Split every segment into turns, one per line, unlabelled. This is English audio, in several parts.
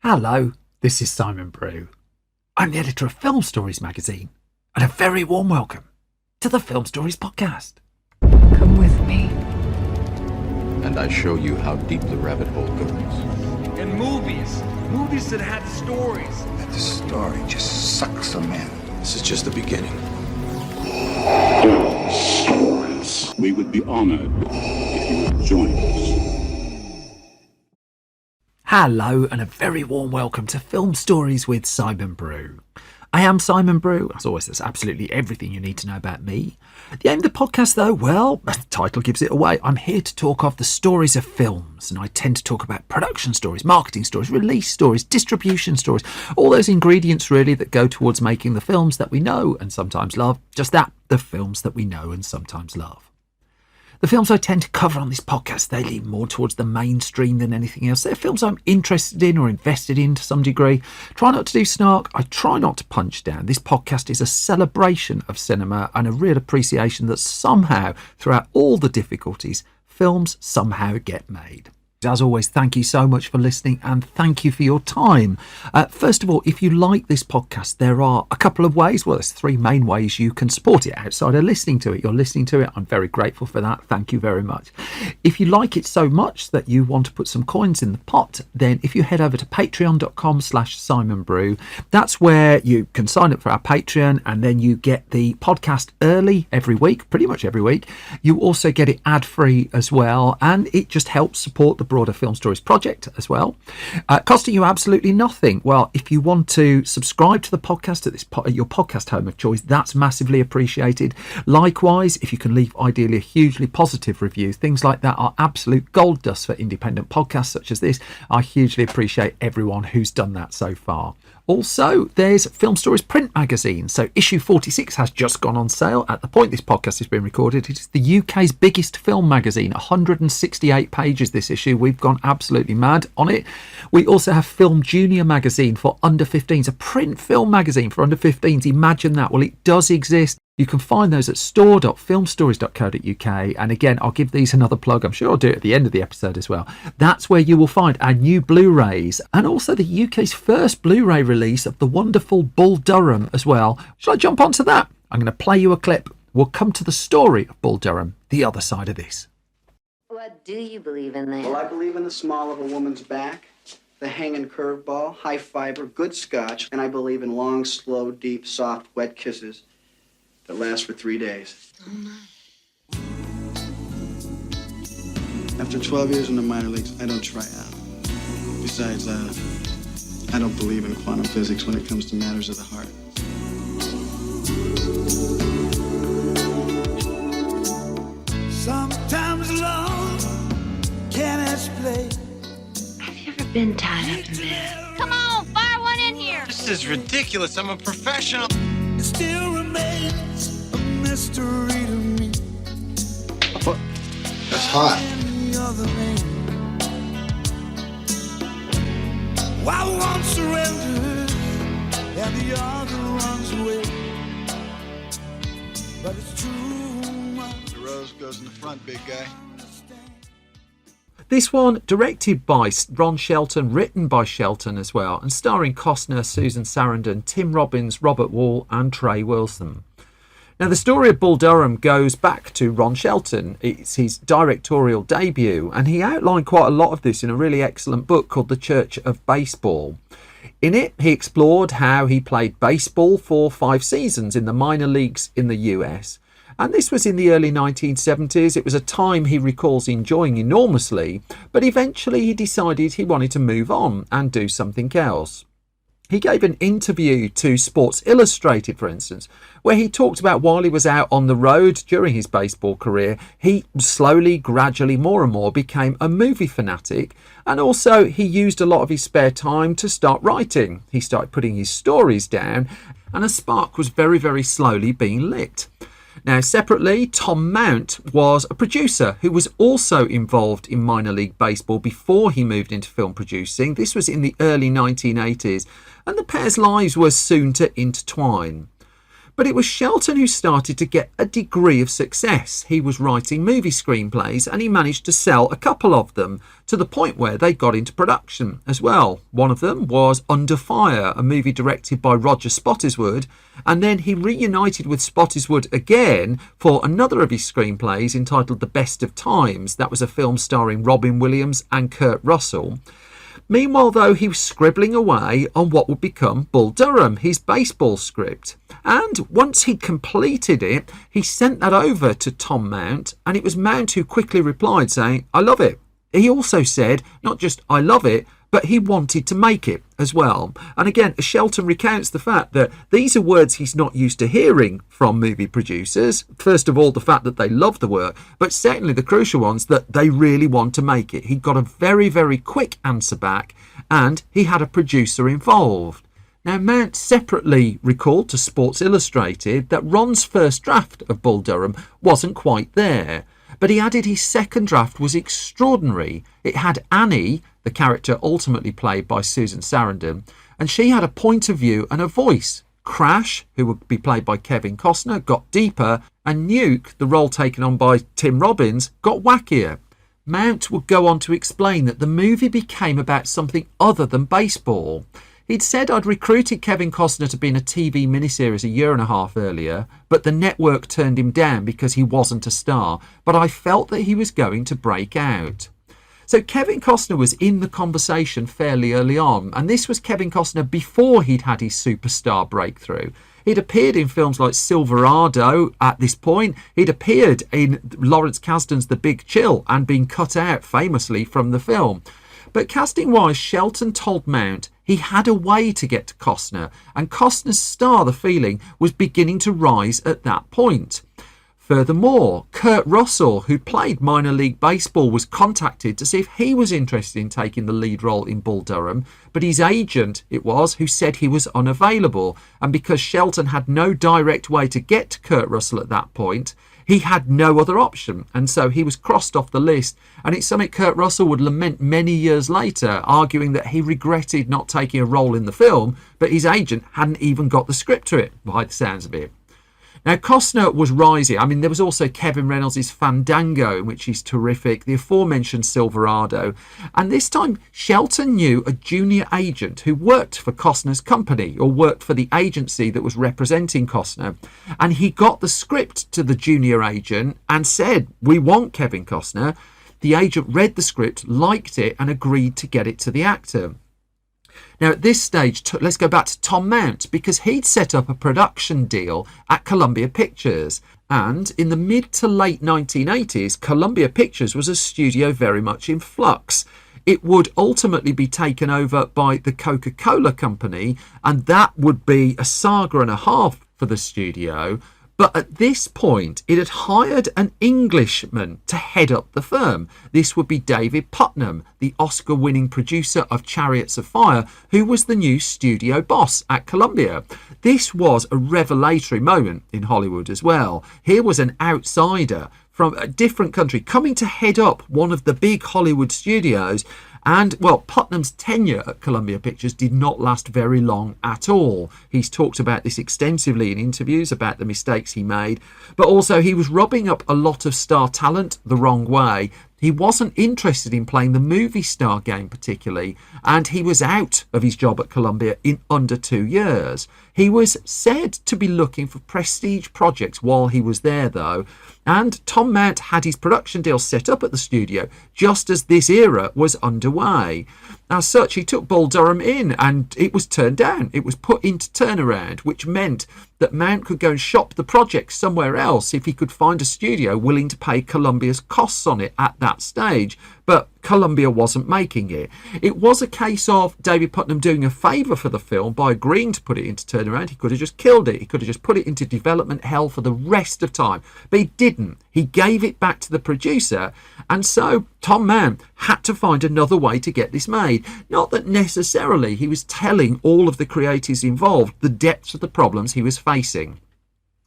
Hello, this is Simon Brew. I'm the editor of Film Stories magazine, and a very warm welcome to the Film Stories podcast.
Come with me.
And I show you how deep the rabbit hole goes.
And movies that had stories.
And the story just sucks them in.
This is just the beginning.
Stories. We would be honored if you would join us.
Hello, and a very warm welcome to Film Stories with Simon Brew. I am Simon Brew. As always, that's absolutely everything you need to know about me. The aim of the podcast, though, well, the title gives it away. I'm here to talk of the stories of films, and I tend to talk about production stories, marketing stories, release stories, distribution stories, all those ingredients, really, that go towards making the films that we know and sometimes love. Just that, the films that we know and sometimes love. The films I tend to cover on this podcast, they lean more towards the mainstream than anything else. They're films I'm interested in or invested in to some degree. Try not to do snark. I try not to punch down. This podcast is a celebration of cinema and a real appreciation that somehow, throughout all the difficulties, films somehow get made. As always, thank you so much for listening and thank you for your time. First of all, if you like this podcast, there are a couple of ways. Well, there's three main ways you can support it outside of listening to it. You're listening to it. I'm very grateful for that. Thank you very much. If you like it so much that you want to put some coins in the pot, then if you head over to patreon.com/SimonBrew, that's where you can sign up for our Patreon and then you get the podcast early every week, pretty much every week. You also get it ad-free as well, and it just helps support the broader Film Stories project as well, costing you absolutely nothing. Well, if you want to subscribe to the podcast at your podcast home of choice, that's massively appreciated. Likewise, if you can leave ideally a hugely positive review, things like that are absolute gold dust for independent podcasts such as this. I hugely appreciate everyone who's done that so far. Also, there's Film Stories print magazine. So issue 46 has just gone on sale. At the point this podcast has been recorded, it is the UK's biggest film magazine. 168 pages this issue. We've gone absolutely mad on it. We also have Film Junior magazine for under 15s, a print film magazine for under 15s. Imagine that. Well, it does exist. You can find those at store.filmstories.co.uk. And again, I'll give these another plug. I'm sure I'll do it at the end of the episode as well. That's where you will find our new Blu-rays and also the UK's first Blu-ray release of the wonderful Bull Durham as well. Shall I jump onto that? I'm going to play you a clip. We'll come to the story of Bull Durham the other side of this.
What do you believe in there?
Well, I believe in the small of a woman's back, the hanging curveball, high fiber, good scotch, and I believe in long, slow, deep, soft, wet kisses that last for 3 days.
Oh, my.
After 12 years in the minor leagues, I don't try out. Besides, I don't believe in quantum physics when it comes to matters of the heart.
Sometimes love can explain.
Have you ever been tied up in bed?
Come on, fire one in here.
This is ridiculous. I'm a professional.
It still remains a mystery to me.
What? That's hot.
Any other man. Why one surrenders and the other runs away. But it's true.
The rose goes in the front, big guy.
This one directed by Ron Shelton, written by Shelton as well, and starring Costner, Susan Sarandon, Tim Robbins, Robert Wall and Trey Wilson. Now, the story of Bull Durham goes back to Ron Shelton. It's his directorial debut, and he outlined quite a lot of this in a really excellent book called The Church of Baseball. In it, he explored how he played baseball for 5 seasons in the minor leagues in the US. And this was in the early 1970s. It was a time he recalls enjoying enormously, but eventually he decided he wanted to move on and do something else. He gave an interview to Sports Illustrated, for instance, where he talked about while he was out on the road during his baseball career, he slowly, gradually, more and more became a movie fanatic. And also he used a lot of his spare time to start writing. He started putting his stories down and a spark was very, very slowly being lit. Now, separately, Tom Mount was a producer who was also involved in minor league baseball before he moved into film producing. This was in the early 1980s, and the pair's lives were soon to intertwine. But it was Shelton who started to get a degree of success. He was writing movie screenplays and he managed to sell a couple of them to the point where they got into production as well. One of them was Under Fire, a movie directed by Roger Spottiswoode, and then he reunited with Spottiswoode again for another of his screenplays entitled The Best of Times. That was a film starring Robin Williams and Kurt Russell. Meanwhile, though, he was scribbling away on what would become Bull Durham, his baseball script. And once he'd completed it, he sent that over to Tom Mount, and it was Mount who quickly replied saying, "I love it." He also said, not just "I love it," but he wanted to make it as well. And again, Shelton recounts the fact that these are words he's not used to hearing from movie producers. First of all, the fact that they love the work, but secondly, the crucial ones, that they really want to make it. He got a very, very quick answer back, and he had a producer involved. Now, Mount separately recalled to Sports Illustrated that Ron's first draft of Bull Durham wasn't quite there, but he added his second draft was extraordinary. It had Annie, the character ultimately played by Susan Sarandon, and she had a point of view and a voice. Crash, who would be played by Kevin Costner, got deeper, and Nuke, the role taken on by Tim Robbins, got wackier. Mount would go on to explain that the movie became about something other than baseball. He'd said, "I'd recruited Kevin Costner to be in a TV miniseries a year and a half earlier, but the network turned him down because he wasn't a star, but I felt that he was going to break out." So Kevin Costner was in the conversation fairly early on, and this was Kevin Costner before he'd had his superstar breakthrough. He'd appeared in films like Silverado at this point. He'd appeared in Lawrence Kasdan's The Big Chill and been cut out famously from the film. But casting-wise, Shelton told Mount he had a way to get to Costner, and Costner's star, the feeling, was beginning to rise at that point. Furthermore, Kurt Russell, who played minor league baseball, was contacted to see if he was interested in taking the lead role in Bull Durham, but his agent, it was, who said he was unavailable, and because Shelton had no direct way to get to Kurt Russell at that point, he had no other option, and so he was crossed off the list, and it's something Kurt Russell would lament many years later, arguing that he regretted not taking a role in the film, but his agent hadn't even got the script to it, by the sounds of it. Now, Costner was rising. I mean, there was also Kevin Reynolds' Fandango, which is terrific, the aforementioned Silverado. And this time, Shelton knew a junior agent who worked for Costner's company, or worked for the agency that was representing Costner. And he got the script to the junior agent and said, "We want Kevin Costner." The agent read the script, liked it, and agreed to get it to the actor. Now, at this stage, let's go back to Tom Mount, because he'd set up a production deal at Columbia Pictures. And in the mid to late 1980s, Columbia Pictures was a studio very much in flux. It would ultimately be taken over by the Coca-Cola company, and that would be a saga and a half for the studio. But at this point, it had hired an Englishman to head up the firm. This would be David Putnam, the Oscar-winning producer of Chariots of Fire, who was the new studio boss at Columbia. This was a revelatory moment in Hollywood as well. Here was an outsider from a different country coming to head up one of the big Hollywood studios. And, well, Putnam's tenure at Columbia Pictures did not last very long at all. He's talked about this extensively in interviews about the mistakes he made, but also he was rubbing up a lot of star talent the wrong way. He wasn't interested in playing the movie star game particularly, and he was out of his job at Columbia in under 2 years. He was said to be looking for prestige projects while he was there, though, and Tom Mount had his production deal set up at the studio just as this era was underway. As such, he took Bull Durham in, and it was turned down. It was put into turnaround, which meant that Mount could go and shop the project somewhere else if he could find a studio willing to pay Columbia's costs on it at that stage. But Columbia wasn't making it. It was a case of David Putnam doing a favour for the film by agreeing to put it into turnaround. He could have just killed it. He could have just put it into development hell for the rest of time. But he didn't. He gave it back to the producer. And so Tom Mount had to find another way to get this made. Not that necessarily he was telling all of the creatives involved the depths of the problems he was facing.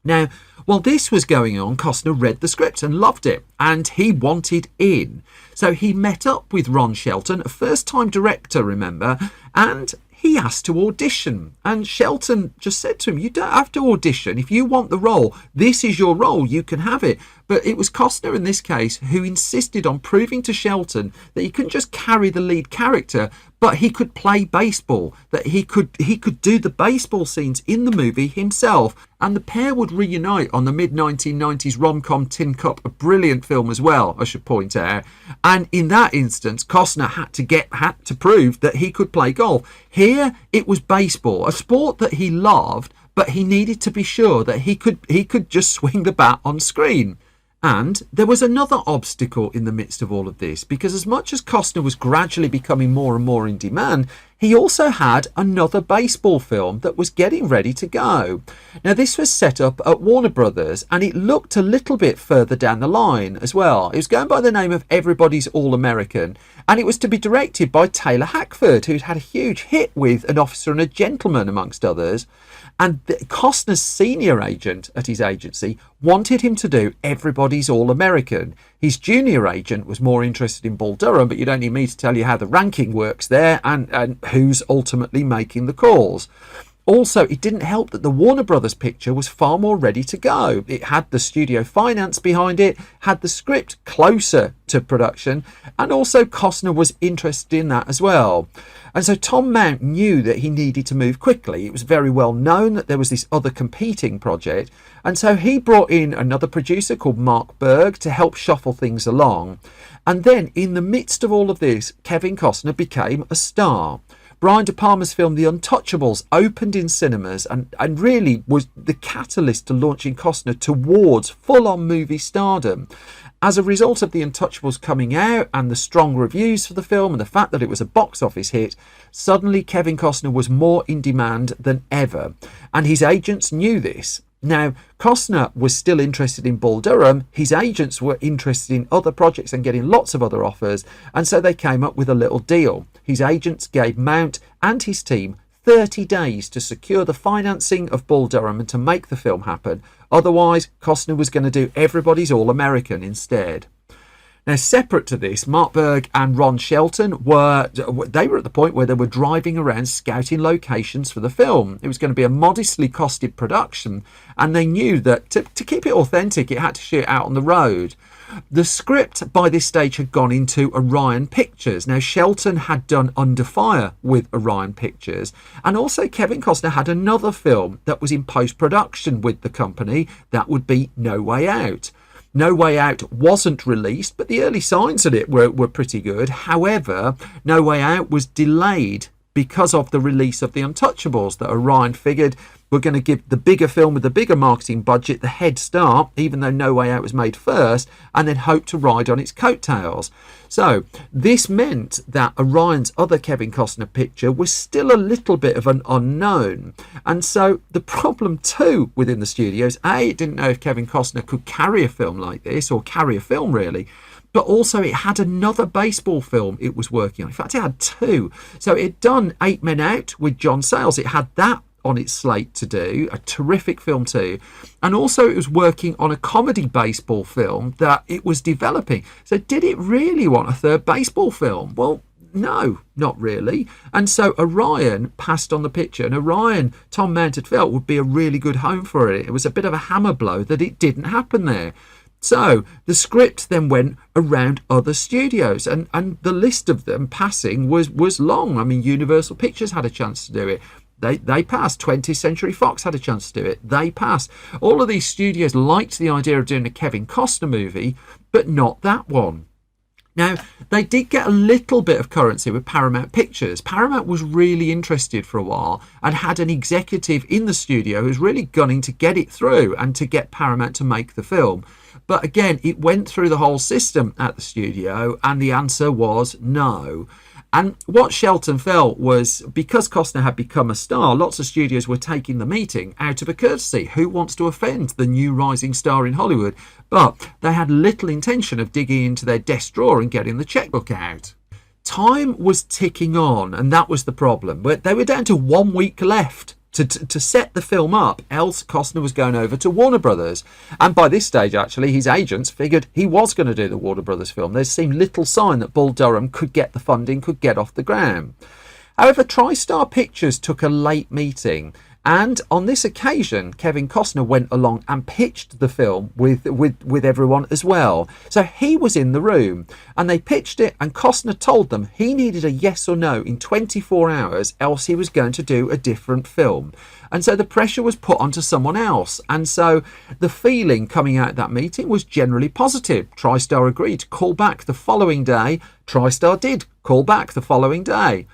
Now, while this was going on, Costner read the script and loved it, and he wanted in. So he met up with Ron Shelton, a first-time director, remember, and he asked to audition. And Shelton just said to him, you don't have to audition. If you want the role, this is your role, you can have it. But it was Costner in this case who insisted on proving to Shelton that he couldn't just carry the lead character, but he could play baseball, that he could do the baseball scenes in the movie himself. And the pair would reunite on the mid-1990s rom-com Tin Cup, a brilliant film as well, I should point out. And in that instance, Costner had to prove that he could play golf. Here, it was baseball, a sport that he loved, but he needed to be sure that he could just swing the bat on screen. And there was another obstacle in the midst of all of this, because as much as Costner was gradually becoming more and more in demand, he also had another baseball film that was getting ready to go. Now, this was set up at Warner Brothers, and it looked a little bit further down the line as well. It was going by the name of Everybody's All-American, and it was to be directed by Taylor Hackford, who'd had a huge hit with An Officer and a Gentleman, amongst others. And Costner's senior agent at his agency wanted him to do Everybody's All-American. His junior agent was more interested in Bull Durham, but you don't need me to tell you how the ranking works there and who's ultimately making the calls. Also, it didn't help that the Warner Brothers picture was far more ready to go. It had the studio finance behind it, had the script closer to production, and also Costner was interested in that as well. And so Tom Mount knew that he needed to move quickly. It was very well known that there was this other competing project, and so he brought in another producer called Mark Berg to help shuffle things along. And then in the midst of all of this, Kevin Costner became a star. Brian De Palma's film The Untouchables opened in cinemas and really was the catalyst to launching Costner towards full-on movie stardom. As a result of The Untouchables coming out and the strong reviews for the film and the fact that it was a box office hit, suddenly Kevin Costner was more in demand than ever. And his agents knew this. Now, Costner was still interested in Bull Durham. His agents were interested in other projects and getting lots of other offers, and so they came up with a little deal. His agents gave Mount and his team 30 days to secure the financing of Bull Durham and to make the film happen. Otherwise, Costner was going to do Everybody's All-American instead. Now, separate to this, Mark Berg and Ron Shelton were at the point where they were driving around scouting locations for the film. It was going to be a modestly costed production, and they knew that to keep it authentic, it had to shoot out on the road. The script by this stage had gone into Orion Pictures. Now, Shelton had done Under Fire with Orion Pictures, and also Kevin Costner had another film that was in post-production with the company that would be No Way Out. No Way Out wasn't released, but the early signs of it were pretty good. However, No Way Out was delayed because of the release of The Untouchables, that Orion figured were going to give the bigger film with the bigger marketing budget the head start, even though No Way Out was made first, and then hope to ride on its coattails. So this meant that Orion's other Kevin Costner picture was still a little bit of an unknown. And so the problem too within the studios, it didn't know if Kevin Costner could carry a film like this, or carry a film really, but also it had another baseball film it was working on. In fact, it had two. So it had done 8 Men Out with John Sayles. It had that on its slate to do, a terrific film too, and also it was working on a comedy baseball film that it was developing. So did it really want a third baseball film? Well, no, not really. And so Orion passed on the picture, and Orion, Tom Mount had felt, would be a really good home for it. It was a bit of a hammer blow that it didn't happen there. So the script then went around other studios, and the list of them passing was long. I mean, Universal Pictures had a chance to do it. They passed. 20th Century Fox had a chance to do it. They passed. All of these studios liked the idea of doing a Kevin Costner movie, but not that one. Now, they did get a little bit of currency with Paramount Pictures. Paramount was really interested for a while and had an executive in the studio who was really gunning to get it through and to get Paramount to make the film. But again, it went through the whole system at the studio, and the answer was no. And what Shelton felt was, because Costner had become a star, lots of studios were taking the meeting out of a courtesy. Who wants to offend the new rising star in Hollywood? But they had little intention of digging into their desk drawer and getting the checkbook out. Time was ticking on, and that was the problem. But they were down to 1 week left to set the film up, else Costner was going over to Warner Brothers. And by this stage, actually, his agents figured he was going to do the Warner Brothers film. There seemed little sign that Bull Durham could get the funding, could get off the ground. However, TriStar Pictures took a late meeting, and on this occasion, Kevin Costner went along and pitched the film with everyone as well. So he was in the room, and they pitched it, and Costner told them he needed a yes or no in 24 hours, else he was going to do a different film. And so the pressure was put onto someone else. And so the feeling coming out of that meeting was generally positive. TriStar agreed to call back the following day. TriStar did call back the following day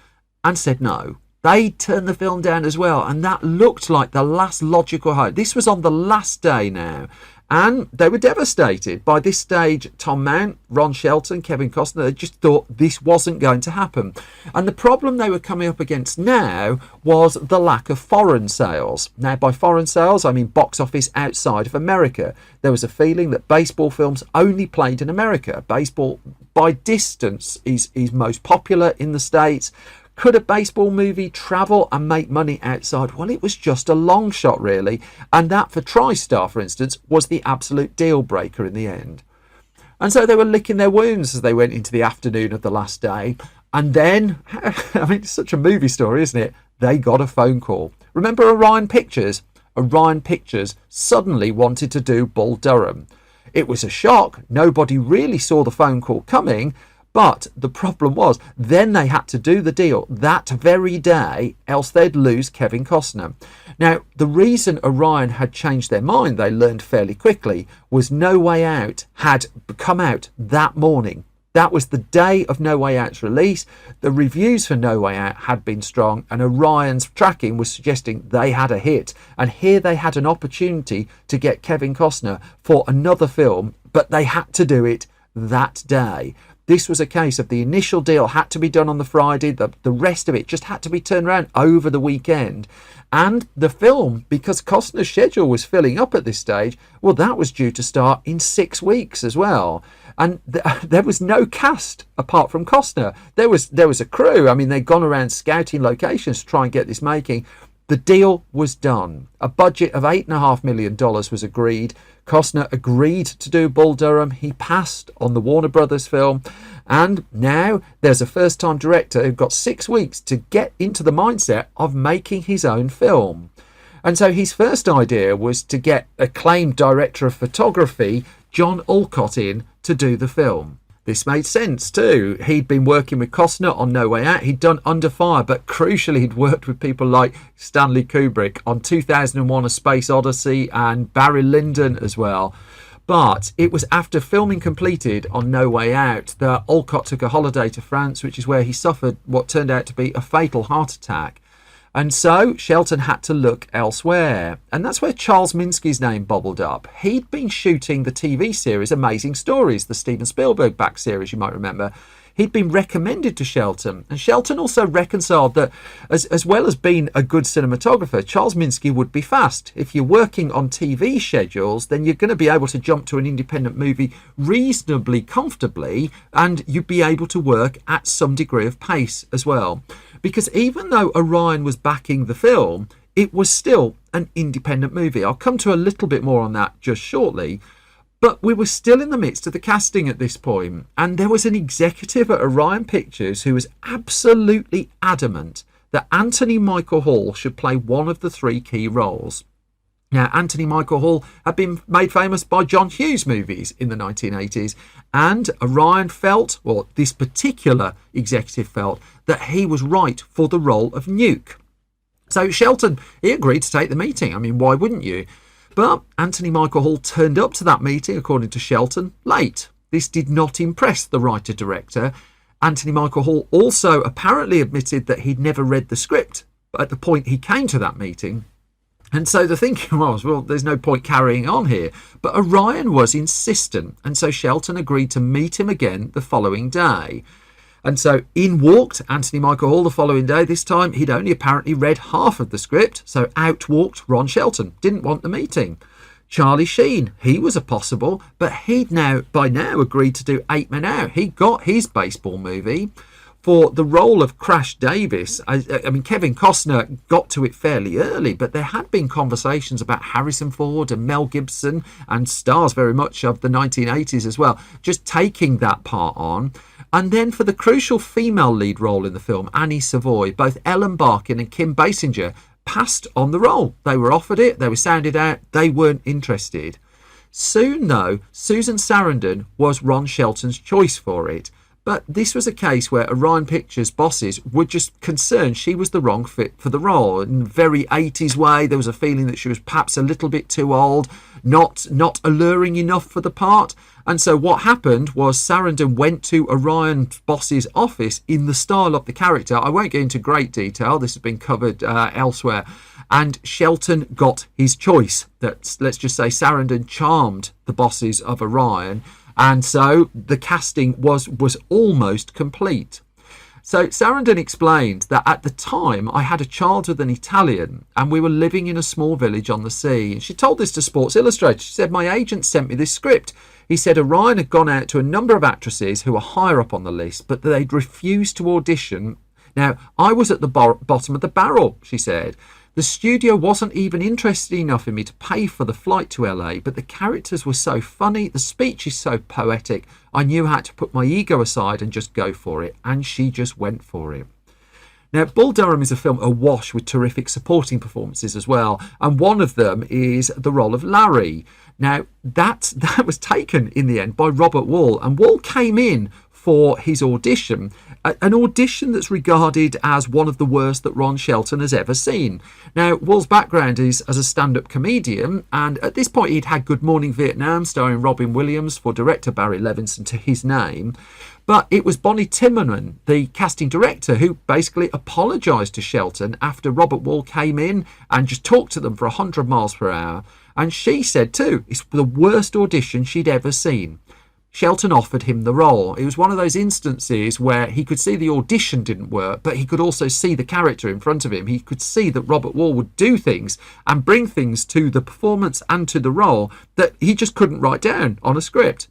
and said no. They turned the film down as well, and that looked like the last logical hope. This was on the last day now, and they were devastated. By this stage, Tom Mount, Ron Shelton, Kevin Costner, they just thought this wasn't going to happen. And the problem they were coming up against now was the lack of foreign sales. Now, by foreign sales, I mean box office outside of America. There was a feeling that baseball films only played in America. Baseball, by distance, is most popular in the States. Could a baseball movie travel and make money outside? Well, it was just a long shot, really. And that, for TriStar, for instance, was the absolute deal breaker in the end. And so they were licking their wounds as they went into the afternoon of the last day. And then, I mean, it's such a movie story, isn't it? They got a phone call. Remember Orion Pictures? Orion Pictures suddenly wanted to do Bull Durham. It was a shock. Nobody really saw the phone call coming. But the problem was, then they had to do the deal that very day, else they'd lose Kevin Costner. Now, the reason Orion had changed their mind, they learned fairly quickly, was No Way Out had come out that morning. That was the day of No Way Out's release. The reviews for No Way Out had been strong, and Orion's tracking was suggesting they had a hit. And here they had an opportunity to get Kevin Costner for another film, but they had to do it that day. This was a case of the initial deal had to be done on the Friday. The rest of it just had to be turned around over the weekend. And the film, because Costner's schedule was filling up at this stage, well, that was due to start in 6 weeks as well. And there was no cast apart from Costner. There was a crew. I mean, they'd gone around scouting locations to try and get this making. The deal was done. A budget of $8.5 million was agreed. Costner agreed to do Bull Durham. He passed on the Warner Brothers film. And now there's a first-time director who got 6 weeks to get into the mindset of making his own film. And so his first idea was to get acclaimed director of photography, John Alcott, in to do the film. This made sense too. He'd been working with Costner on No Way Out. He'd done Under Fire, but crucially he'd worked with people like Stanley Kubrick on 2001: A Space Odyssey and Barry Lyndon as well. But it was after filming completed on No Way Out that Alcott took a holiday to France, which is where he suffered what turned out to be a fatal heart attack. And so Shelton had to look elsewhere. And that's where Charles Minsky's name bubbled up. He'd been shooting the TV series Amazing Stories, the Steven Spielberg-backed series, you might remember. He'd been recommended to Shelton. And Shelton also reconciled that as well as being a good cinematographer, Charles Minsky would be fast. If you're working on TV schedules, then you're going to be able to jump to an independent movie reasonably comfortably, and you'd be able to work at some degree of pace as well. Because even though Orion was backing the film, it was still an independent movie. I'll come to a little bit more on that just shortly. But we were still in the midst of the casting at this point, and there was an executive at Orion Pictures who was absolutely adamant that Anthony Michael Hall should play one of the 3 key roles. Now, Anthony Michael Hall had been made famous by John Hughes movies in the 1980s, and Orion felt, or this particular executive felt, that he was right for the role of Nuke. So Shelton, he agreed to take the meeting. I mean, why wouldn't you? But Anthony Michael Hall turned up to that meeting, according to Shelton, late. This did not impress the writer-director. Anthony Michael Hall also apparently admitted that he'd never read the script at the point he came to that meeting. And so the thinking was, well, there's no point carrying on here. But Orion was insistent, and so Shelton agreed to meet him again the following day. And so in walked Anthony Michael Hall the following day. This time he'd only apparently read half of the script, so out walked Ron Shelton. Didn't want the meeting. Charlie Sheen, he was a possible, but he'd by now agreed to do 8 Men Out. He got his baseball movie. For the role of Crash Davis, I mean, Kevin Costner got to it fairly early, but there had been conversations about Harrison Ford and Mel Gibson and stars very much of the 1980s as well, just taking that part on. And then for the crucial female lead role in the film, Annie Savoy, both Ellen Barkin and Kim Basinger passed on the role. They were offered it, they were sounded out, they weren't interested. Soon, though, Susan Sarandon was Ron Shelton's choice for it. But this was a case where Orion Pictures bosses were just concerned she was the wrong fit for the role. In a very 80s way, there was a feeling that she was perhaps a little bit too old, not alluring enough for the part. And so what happened was Sarandon went to Orion's boss's office in the style of the character. I won't get into great detail. This has been covered elsewhere. And Shelton got his choice. Let's just say Sarandon charmed the bosses of Orion. And so the casting was almost complete. So Sarandon explained that at the time I had a child with an Italian and we were living in a small village on the sea. And she told this to Sports Illustrated. She said, my agent sent me this script. He said Orion had gone out to a number of actresses who were higher up on the list, but they'd refused to audition. Now, I was at the bottom of the barrel, she said. The studio wasn't even interested enough in me to pay for the flight to LA, but the characters were so funny, the speech is so poetic, I knew I had to put my ego aside and just go for it, and she just went for it. Now, Bull Durham is a film awash with terrific supporting performances as well, and one of them is the role of Larry. Now, that was taken in the end by Robert Wuhl, and Wuhl came in for his audition, an audition that's regarded as one of the worst that Ron Shelton has ever seen. Now, Wuhl's background is as a stand-up comedian, and at this point he'd had Good Morning Vietnam starring Robin Williams for director Barry Levinson to his name. But it was Bonnie Timmerman, the casting director, who basically apologised to Shelton after Robert Wuhl came in and just talked to them for 100 miles per hour. And she said too, it's the worst audition she'd ever seen. Shelton offered him the role. It was one of those instances where he could see the audition didn't work, but he could also see the character in front of him. He could see that Robert Wuhl would do things and bring things to the performance and to the role that he just couldn't write down on a script.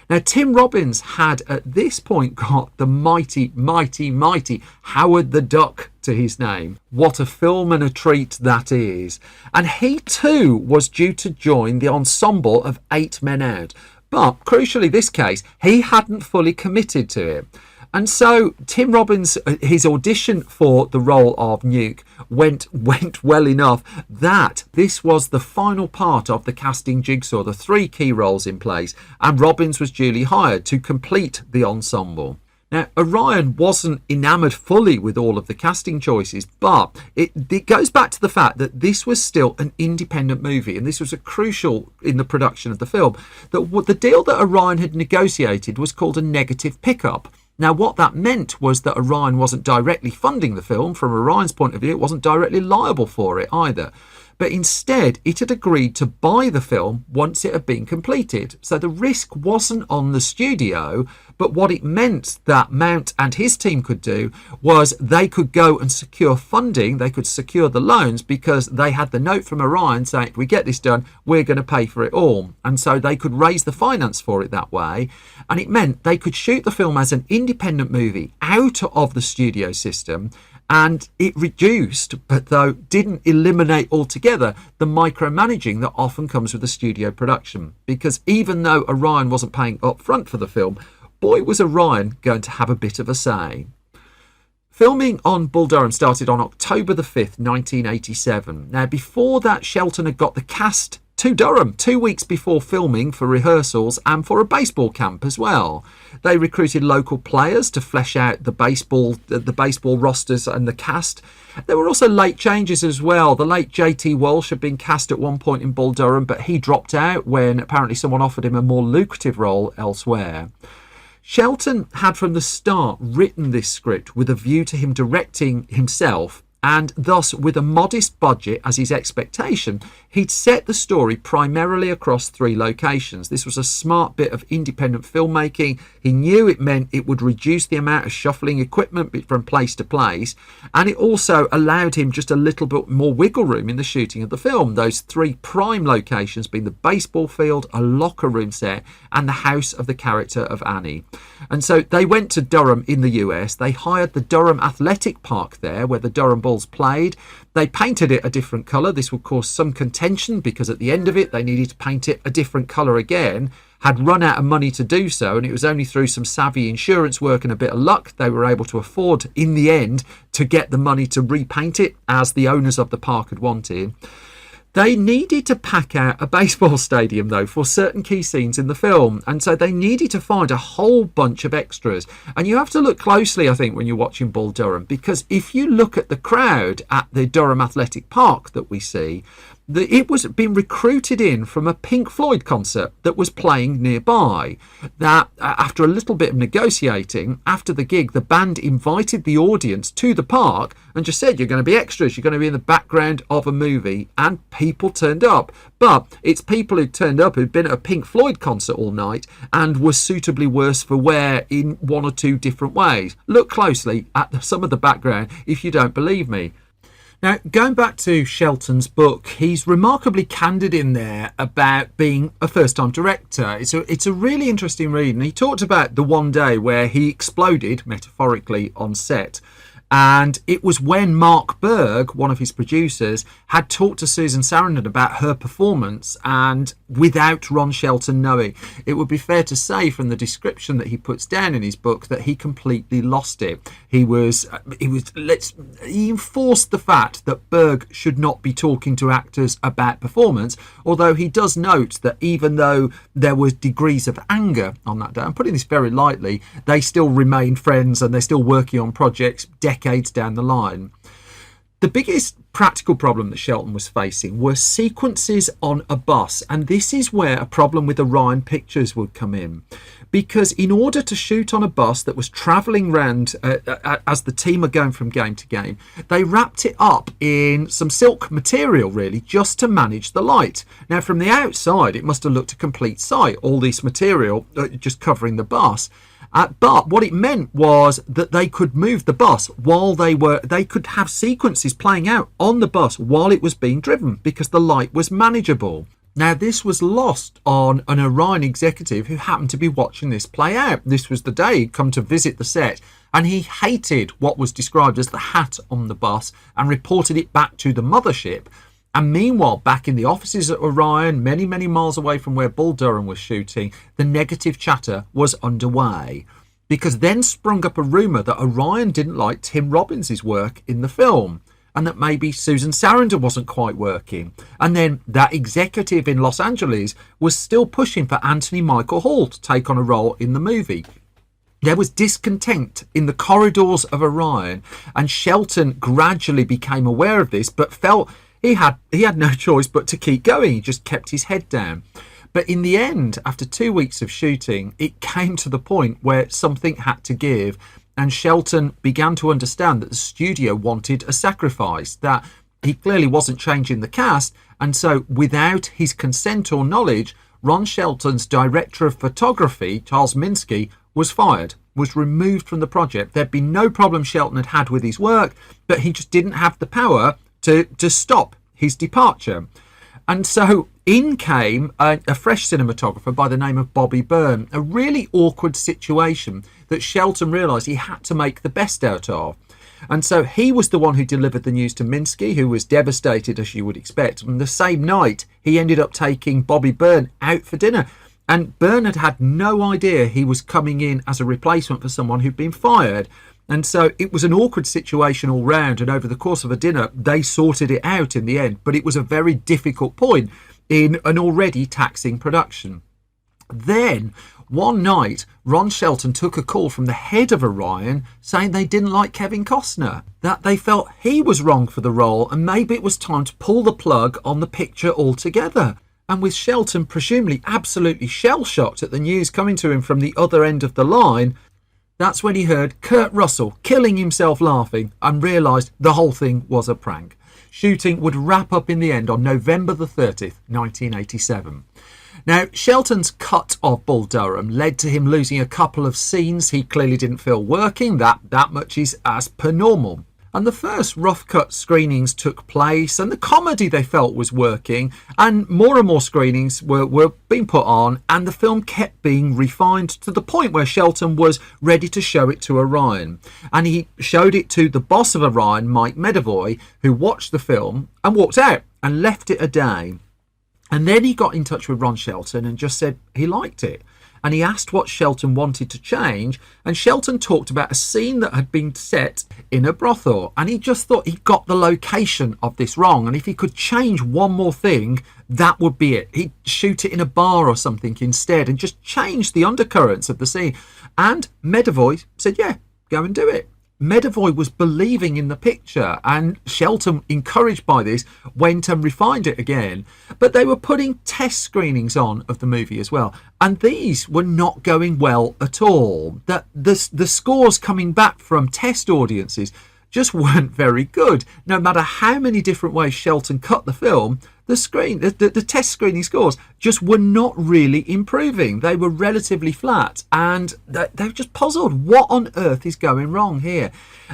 Now, Tim Robbins had at this point got the mighty, mighty, mighty Howard the Duck to his name. What a film and a treat that is. And he too was due to join the ensemble of 8 Men Out. But crucially, this case, he hadn't fully committed to it. And so Tim Robbins, his audition for the role of Nuke went well enough that this was the final part of the casting jigsaw, the 3 key roles in place, and Robbins was duly hired to complete the ensemble. Now, Orion wasn't enamoured fully with all of the casting choices, but it goes back to the fact that this was still an independent movie, and this was a crucial in the production of the film, that the deal that Orion had negotiated was called a negative pickup. Now, what that meant was that Orion wasn't directly funding the film. From Orion's point of view, it wasn't directly liable for it either. But instead, it had agreed to buy the film once it had been completed. So the risk wasn't on the studio, but what it meant that Mount and his team could do was they could go and secure funding, they could secure the loans, because they had the note from Orion saying, if we get this done, we're going to pay for it all. And so they could raise the finance for it that way. And it meant they could shoot the film as an independent movie out of the studio system. And it reduced, but though didn't eliminate altogether, the micromanaging that often comes with a studio production. Because even though Orion wasn't paying up front for the film, boy was Orion going to have a bit of a say. Filming on Bull Durham started on October the 5th, 1987. Now, before that, Shelton had got the cast to Durham 2 weeks before filming for rehearsals and for a baseball camp as well. They recruited local players to flesh out the baseball rosters and the cast. There were also late changes as well. The late J.T. Walsh had been cast at one point in Bull Durham, but he dropped out when apparently someone offered him a more lucrative role elsewhere. Shelton had from the start written this script with a view to him directing himself, and thus with a modest budget as his expectation, he'd set the story primarily across 3 locations. This was a smart bit of independent filmmaking. He knew it meant it would reduce the amount of shuffling equipment from place to place, and it also allowed him just a little bit more wiggle room in the shooting of the film. Those 3 prime locations being the baseball field, a locker room set, and the house of the character of Annie. And so they went to Durham in the US. They hired the Durham Athletic Park there, where the Durham baseballs played. They painted it a different colour. This would cause some contention because at the end of it, they needed to paint it a different colour again, had run out of money to do so, and it was only through some savvy insurance work and a bit of luck they were able to afford, in the end, to get the money to repaint it as the owners of the park had wanted. They needed to pack out a baseball stadium, though, for certain key scenes in the film. And so they needed to find a whole bunch of extras. And you have to look closely, I think, when you're watching Bull Durham, because if you look at the crowd at the Durham Athletic Park that we see, it was being recruited in from a Pink Floyd concert that was playing nearby. That after a little bit of negotiating, after the gig, the band invited the audience to the park and just said, you're going to be extras, you're going to be in the background of a movie, and people turned up. But it's people who turned up who'd been at a Pink Floyd concert all night and were suitably worse for wear in one or two different ways. Look closely at some of the background if you don't believe me. Now, going back to Shelton's book, he's remarkably candid in there about being a first-time director. It's a really interesting read, and he talked about the one day where he exploded, metaphorically, on set. And it was when Mark Berg, one of his producers, had talked to Susan Sarandon about her performance, and without Ron Shelton knowing, it would be fair to say from the description that he puts down in his book that he completely lost it. He enforced the fact that Berg should not be talking to actors about performance, although he does note that even though there was degrees of anger on that day, I'm putting this very lightly, they still remained friends and they're still working on projects decades down the line. The biggest practical problem that Shelton was facing were sequences on a bus, and this is where a problem with Orion Pictures would come in, because in order to shoot on a bus that was travelling round as the team are going from game to game, they wrapped it up in some silk material, really, just to manage the light. Now, from the outside, it must have looked a complete sight, all this material just covering the bus. But what it meant was that they could move the bus while they could have sequences playing out on the bus while it was being driven because the light was manageable. Now, this was lost on an Orion executive who happened to be watching this play out. This was the day he'd come to visit the set, and he hated what was described as the hat on the bus and reported it back to the mothership. And meanwhile, back in the offices at Orion, many, many miles away from where Bull Durham was shooting, the negative chatter was underway. Because then sprung up a rumour that Orion didn't like Tim Robbins' work in the film, and that maybe Susan Sarandon wasn't quite working. And then that executive in Los Angeles was still pushing for Anthony Michael Hall to take on a role in the movie. There was discontent in the corridors of Orion, and Shelton gradually became aware of this, but felt he had no choice but to keep going. He just kept his head down. But in the end, after 2 weeks of shooting, it came to the point where something had to give, and Shelton began to understand that the studio wanted a sacrifice, that he clearly wasn't changing the cast, and so without his consent or knowledge, Ron Shelton's director of photography, Charles Minsky, was fired, was removed from the project. There'd been no problem Shelton had had with his work, but he just didn't have the power to stop his departure. And so in came a fresh cinematographer by the name of Bobby Byrne, a really awkward situation that Shelton realised he had to make the best out of. And so he was the one who delivered the news to Minsky, who was devastated, as you would expect. And the same night, he ended up taking Bobby Byrne out for dinner. And Byrne had no idea he was coming in as a replacement for someone who'd been fired. And so it was an awkward situation all round, and over the course of a dinner, they sorted it out in the end. But it was a very difficult point in an already taxing production. Then, one night, Ron Shelton took a call from the head of Orion saying they didn't like Kevin Costner, that they felt he was wrong for the role, and maybe it was time to pull the plug on the picture altogether. And with Shelton presumably absolutely shell-shocked at the news coming to him from the other end of the line, that's when he heard Kurt Russell killing himself laughing and realised the whole thing was a prank. Shooting would wrap up in the end on November the 30th, 1987. Now, Shelton's cut of Bull Durham led to him losing a couple of scenes he clearly didn't feel working. That much is as per normal. And the first rough cut screenings took place, and the comedy they felt was working, and more screenings were being put on, and the film kept being refined to the point where Shelton was ready to show it to Orion. And he showed it to the boss of Orion, Mike Medavoy, who watched the film and walked out and left it a day. And then he got in touch with Ron Shelton and just said he liked it. And he asked what Shelton wanted to change, and Shelton talked about a scene that had been set in a brothel, and he just thought he got the location of this wrong, and if he could change one more thing, that would be it. He'd shoot it in a bar or something instead and just change the undercurrents of the scene. And Medavoy said, yeah, go and do it. Medavoy was believing in the picture, and Shelton, encouraged by this, went and refined it again. But they were putting test screenings on of the movie as well, and these were not going well at all. The scores coming back from test audiences just weren't very good. No matter how many different ways Shelton cut the film, the test screening scores just were not really improving. They were relatively flat, and they were just puzzled. What on earth is going wrong here?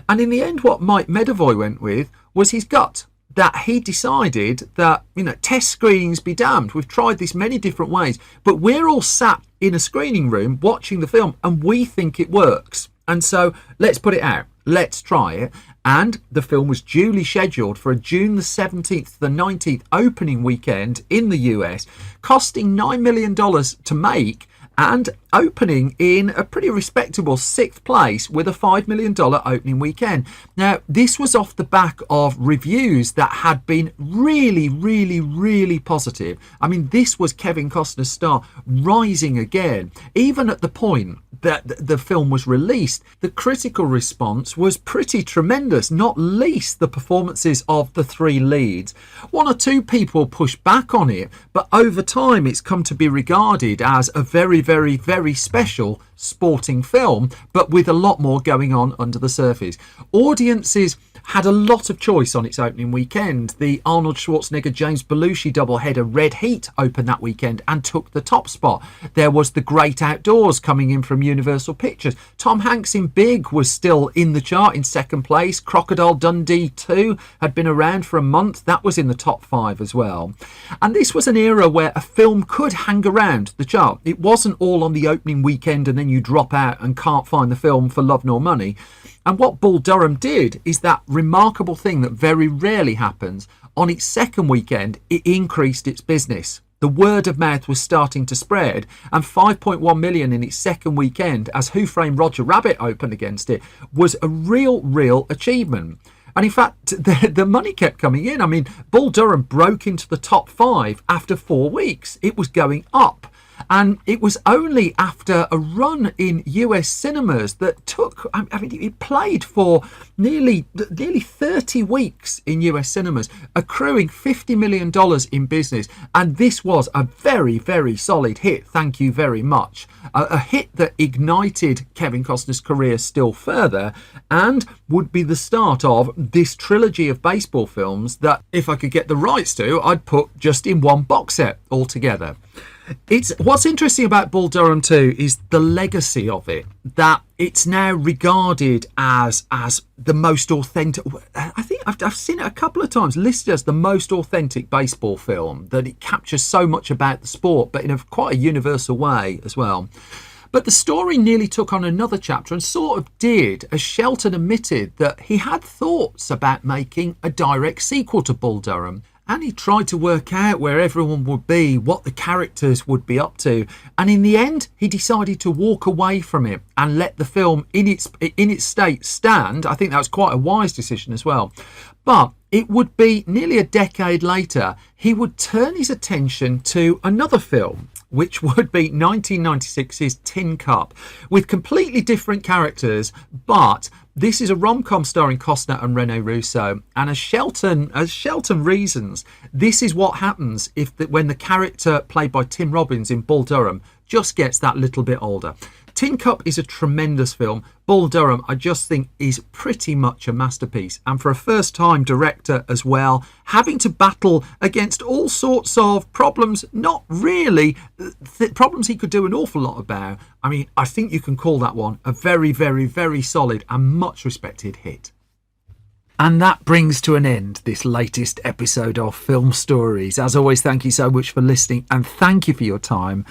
And in the end, what Mike Medavoy went with was his gut. That he decided that, test screenings be damned. We've tried this many different ways, but we're all sat in a screening room watching the film, and we think it works. And so let's put it out. Let's try it. And the film was duly scheduled for a June the 17th to the 19th opening weekend in the US, costing $9 million to make and opening in a pretty respectable 6th place with a $5 million opening weekend. Now, this was off the back of reviews that had been really, really, really positive. I mean, this was Kevin Costner's star rising again. Even at the point that the film was released, the critical response was pretty tremendous, not least the performances of the three leads. One or two people pushed back on it, but over time it's come to be regarded as a very, very, very special sporting film, but with a lot more going on under the surface. Audiences had a lot of choice on its opening weekend. The Arnold Schwarzenegger James Belushi doubleheader Red Heat opened that weekend and took the top spot. There was The Great Outdoors coming in from Universal Pictures. Tom Hanks in Big was still in the chart in 2nd place. Crocodile Dundee 2 had been around for a month. That was in the top 5 as well. And this was an era where a film could hang around the chart. It wasn't all on the opening weekend and then you drop out and can't find the film for love nor money. And what Bull Durham did is that remarkable thing that very rarely happens. On its 2nd weekend, it increased its business. The word of mouth was starting to spread, and 5.1 million in its 2nd weekend, as Who Framed Roger Rabbit opened against it, was a real achievement. And in fact, the money kept coming in. I mean, Bull Durham broke into the top 5 after 4 weeks. It was going up. And it was only after a run in US cinemas that took, I mean, it played for nearly 30 weeks in US cinemas, accruing $50 million in business. And this was a very, very solid hit. Thank you very much. A hit that ignited Kevin Costner's career still further and would be the start of this trilogy of baseball films that, if I could get the rights to, I'd put just in one box set altogether. What's interesting about Bull Durham 2 is the legacy of it, that it's now regarded as the most authentic. I think I've seen it a couple of times listed as the most authentic baseball film, that it captures so much about the sport, but in a quite a universal way as well. But the story nearly took on another chapter, and sort of did, as Shelton admitted that he had thoughts about making a direct sequel to Bull Durham. And he tried to work out where everyone would be, what the characters would be up to. And in the end, he decided to walk away from it and let the film in its state stand. I think that was quite a wise decision as well. But it would be nearly a decade later, he would turn his attention to another film, which would be 1996's Tin Cup, with completely different characters, but this is a rom-com starring Costner and Rene Russo, and as Shelton reasons, this is what happens when the character played by Tim Robbins in Bull Durham just gets that little bit older. Tin Cup is a tremendous film. Bull Durham, I just think, is pretty much a masterpiece. And for a first-time director as well, having to battle against all sorts of problems, not really problems he could do an awful lot about. I mean, I think you can call that one a very, very, very solid and much respected hit. And that brings to an end this latest episode of Film Stories. As always, thank you so much for listening and thank you for your time.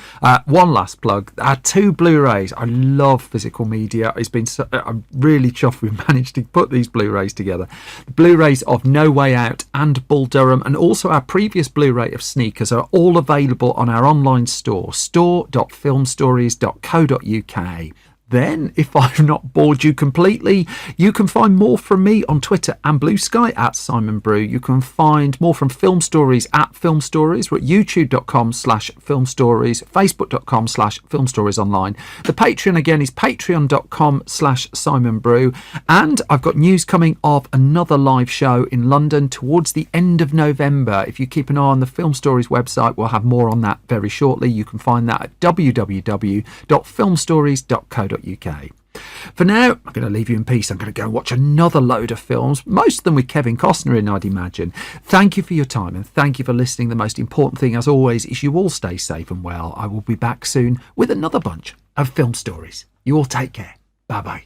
One last plug, our 2 Blu-rays. I love physical media. I'm really chuffed we managed to put these Blu-rays together. The Blu-rays of No Way Out and Bull Durham, and also our previous Blu-ray of Sneakers, are all available on our online store, store.filmstories.co.uk. Then, if I've not bored you completely, you can find more from me on Twitter and Blue Sky at Simon Brew. You can find more from Film Stories at Film Stories. We're at youtube.com/Film Stories, facebook.com/Film Stories Online. The Patreon again is patreon.com/Simon Brew. And I've got news coming of another live show in London towards the end of November. If you keep an eye on the Film Stories website, we'll have more on that very shortly. You can find that at www.filmstories.co.uk. For now, I'm going to leave you in peace. I'm going to go and watch another load of films, most of them with Kevin Costner in, I'd imagine. Thank you for your time and thank you for listening. The most important thing, as always, is you all stay safe and well. I will be back soon with another bunch of film stories. You all take care. Bye-bye.